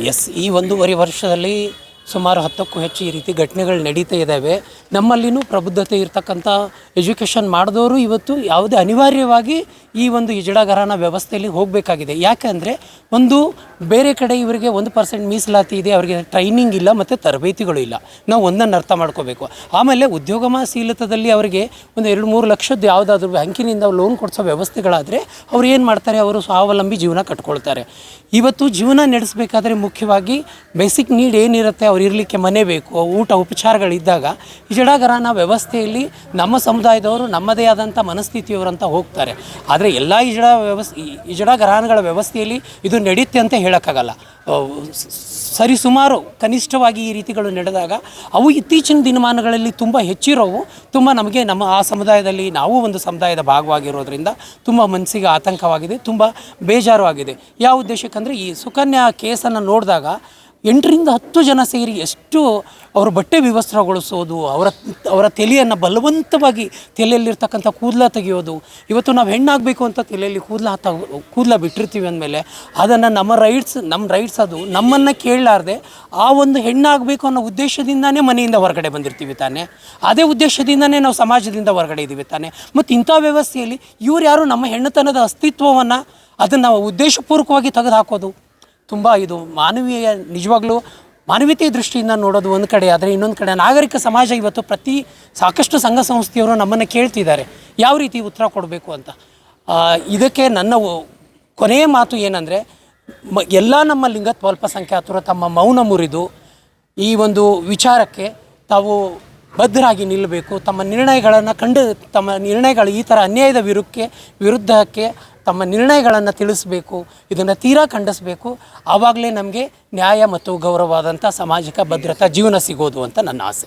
S, ಈ 1.5 ವರ್ಷದಲ್ಲಿ ಸುಮಾರು 10ಕ್ಕೂ ಹೆಚ್ಚು ಈ ರೀತಿ ಘಟನೆಗಳು ನಡೀತಾ ಇದ್ದಾವೆ. ನಮ್ಮಲ್ಲಿನೂ ಪ್ರಬುದ್ಧತೆ ಇರ್ತಕ್ಕಂಥ ಎಜುಕೇಷನ್ ಮಾಡಿದವರು ಇವತ್ತು ಯಾವುದೇ ಅನಿವಾರ್ಯವಾಗಿ ಈ ಒಂದು ಇಜಡಘರಾನ ವ್ಯವಸ್ಥೆಯಲ್ಲಿ ಹೋಗಬೇಕಾಗಿದೆ. ಯಾಕೆಂದರೆ ಒಂದು ಬೇರೆ ಕಡೆ ಇವರಿಗೆ 1% ಮೀಸಲಾತಿ ಇದೆ, ಅವರಿಗೆ ಟ್ರೈನಿಂಗ್ ಇಲ್ಲ ಮತ್ತು ತರಬೇತಿಗಳು ಇಲ್ಲ. ನಾವು ಒಂದನ್ನು ಅರ್ಥ ಮಾಡ್ಕೋಬೇಕು. ಆಮೇಲೆ ಉದ್ಯೋಗಶೀಲತದಲ್ಲಿ ಅವರಿಗೆ ಒಂದು 2-3 ಲಕ್ಷದ್ದು ಯಾವುದಾದ್ರೂ ಬ್ಯಾಂಕಿನಿಂದ ಲೋನ್ ಕೊಡಿಸೋ ವ್ಯವಸ್ಥೆಗಳಾದರೆ ಅವ್ರು ಏನು ಮಾಡ್ತಾರೆ, ಅವರು ಸ್ವಾವಲಂಬಿ ಜೀವನ ಕಟ್ಕೊಳ್ತಾರೆ. ಇವತ್ತು ಜೀವನ ನಡೆಸಬೇಕಾದ್ರೆ ಮುಖ್ಯವಾಗಿ ಬೇಸಿಕ್ ನೀಡ್ ಏನಿರುತ್ತೆ, ಅವ್ರು ಇರಲಿಕ್ಕೆ ಮನೆ ಬೇಕು, ಊಟ ಉಪಚಾರಗಳಿದ್ದಾಗ ಇಜಡಘರಾನ ವ್ಯವಸ್ಥೆಯಲ್ಲಿ ನಮ್ಮ ಸಮುದಾಯದವರು ನಮ್ಮದೇ ಆದಂಥ ಮನಸ್ಥಿತಿಯವರಂತ ಹೋಗ್ತಾರೆ. ಆದರೆ ಎಲ್ಲ ಇಜಡಘರಾನಗಳ ವ್ಯವಸ್ಥೆಯಲ್ಲಿ ಇದು ನಡೆಯುತ್ತೆ ಅಂತ ಹೇಳೋಕ್ಕಾಗಲ್ಲ. ಸರಿಸುಮಾರು ಕನಿಷ್ಠವಾಗಿ ಈ ರೀತಿಗಳು ನಡೆದಾಗ ಅವು ಇತ್ತೀಚಿನ ದಿನಮಾನಗಳಲ್ಲಿ ತುಂಬ ಹೆಚ್ಚಿರೋವು. ತುಂಬ ನಮಗೆ ನಮ್ಮ ಆ ಸಮುದಾಯದಲ್ಲಿ ನಾವು ಒಂದು ಸಮುದಾಯದ ಭಾಗವಾಗಿರೋದ್ರಿಂದ ತುಂಬ ಮನಸ್ಸಿಗೆ ಆತಂಕವಾಗಿದೆ, ತುಂಬ ಬೇಜಾರು ಆಗಿದೆ. ಯಾವ ಉದ್ದೇಶಕ್ಕಂದರೆ ಈ ಸುಕನ್ಯಾ ಕೇಸನ್ನು ನೋಡಿದಾಗ 8-10 ಜನ ಸೇರಿ ಎಷ್ಟು ಅವರ ಬಟ್ಟೆ ವಿವಸ್ತ್ರಗೊಳಿಸೋದು, ಅವರ ತಲೆಯನ್ನು ಬಲವಂತವಾಗಿ ತಲೆಯಲ್ಲಿರ್ತಕ್ಕಂಥ ಕೂದಲ ತೆಗೆಯೋದು. ಇವತ್ತು ನಾವು ಹೆಣ್ಣಾಗಬೇಕು ಅಂತ ತಲೆಯಲ್ಲಿ ಕೂದಲ ಬಿಟ್ಟಿರ್ತೀವಿ ಅಂದಮೇಲೆ ಅದನ್ನು ನಮ್ಮ ರೈಟ್ಸ್ ಅದು ನಮ್ಮನ್ನು ಕೇಳಲಾರ್ದೆ ಆ ಒಂದು ಹೆಣ್ಣಾಗಬೇಕು ಅನ್ನೋ ಉದ್ದೇಶದಿಂದನೇ ಮನೆಯಿಂದ ಹೊರಗಡೆ ಬಂದಿರ್ತೀವಿ ತಾನೆ. ಅದೇ ಉದ್ದೇಶದಿಂದನೇ ನಾವು ಸಮಾಜದಿಂದ ಹೊರಗಡೆ ಇದ್ದೀವಿ ತಾನೆ. ಮತ್ತು ಇಂಥ ವ್ಯವಸ್ಥೆಯಲ್ಲಿ ಇವ್ರು ಯಾರು ನಮ್ಮ ಹೆಣ್ಣುತನದ ಅಸ್ತಿತ್ವವನ್ನು ಅದನ್ನು ಉದ್ದೇಶಪೂರ್ವಕವಾಗಿ ತೆಗೆದುಹಾಕೋದು ತುಂಬ ಇದು ನಿಜವಾಗ್ಲೂ ಮಾನವೀಯತೆ ದೃಷ್ಟಿಯಿಂದ ನೋಡೋದು ಒಂದು ಕಡೆ. ಆದರೆ ಇನ್ನೊಂದು ಕಡೆ ನಾಗರಿಕ ಸಮಾಜ ಇವತ್ತು ಸಾಕಷ್ಟು ಸಂಘ ಸಂಸ್ಥೆಯವರು ನಮ್ಮನ್ನು ಕೇಳ್ತಿದ್ದಾರೆ ಯಾವ ರೀತಿ ಉತ್ತರ ಕೊಡಬೇಕು ಅಂತ. ಇದಕ್ಕೆ ನನ್ನ ಕೊನೆಯ ಮಾತು ಏನಂದರೆ, ಎಲ್ಲ ನಮ್ಮ ಲಿಂಗತ್ವ ಅಲ್ಪಸಂಖ್ಯಾತರು ತಮ್ಮ ಮೌನ ಮುರಿದು ಈ ಒಂದು ವಿಚಾರಕ್ಕೆ ತಾವು ಬದ್ಧರಾಗಿ ನಿಲ್ಲಬೇಕು. ತಮ್ಮ ನಿರ್ಣಯಗಳು ಈ ಥರ ಅನ್ಯಾಯದ ವಿರುದ್ಧಕ್ಕೆ ತಮ್ಮ ನಿರ್ಣಯಗಳನ್ನು ತಿಳಿಸಬೇಕು. ಇದನ್ನು ತೀರಾ ಖಂಡಿಸಬೇಕು. ಆವಾಗಲೇ ನಮಗೆ ನ್ಯಾಯ ಮತ್ತು ಗೌರವವಾದಂಥ ಸಾಮಾಜಿಕ ಭದ್ರತಾ ಜೀವನ ಸಿಗೋದು ಅಂತ ನನ್ನ ಆಸೆ.